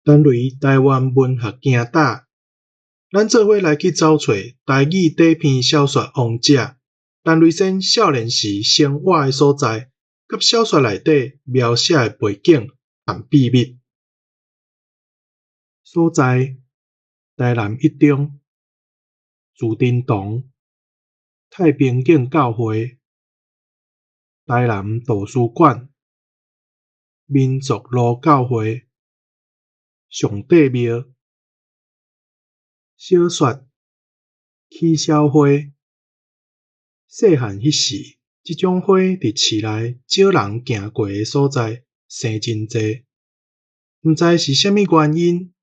等类台湾文学行打，咱做伙来去找找台语底篇小说王者陈瑞生少年时生活的所在，甲小说内底描写的背景和秘密。所在：台南一中、朱振堂、太平境教会、台南图书馆、民族路教会、上帝庙。小说起小花，细汉迄时，即种花伫市内少人行过的所在生真济，毋知是啥物原因，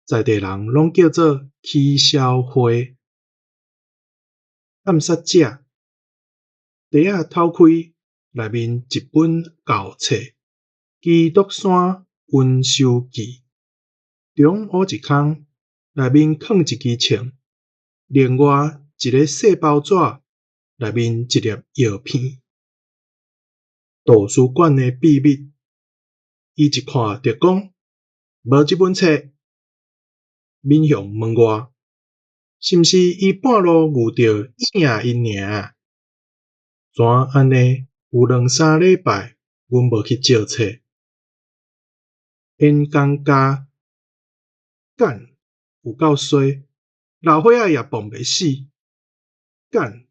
在地人拢叫做起小花。暗杀者袋仔偷开，内面一本教册《基督山温修记》，中乌一空，内面放一支枪，另外一个细包纸，内面一粒药片。图书馆的秘密，伊一看就讲无即本册，面向问我，是毋是伊半路误着影因尔？怎安尼？有2-3礼拜，阮无去借册。因讲家干有够衰，老伙仔也碰袂死。干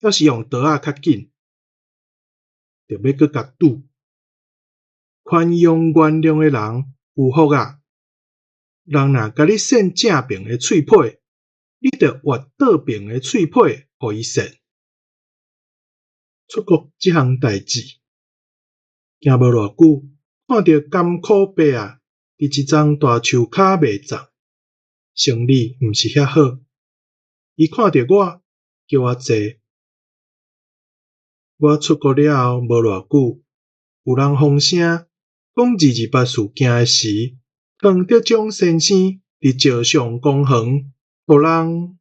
要是用刀仔较紧，就要搁甲拄。宽容原谅的人有福啊！人若甲你扇正边的喙皮，你着挖倒边的喙皮，互伊扇。出国即项代志，行无偌久，看到甘苦伯啊，伫一丛大树骹卖粽，生理毋是遐好。伊看到我，叫我坐。我出国了后无偌久，有人风声讲228事件的时，唐德宗先生伫石上公园，互人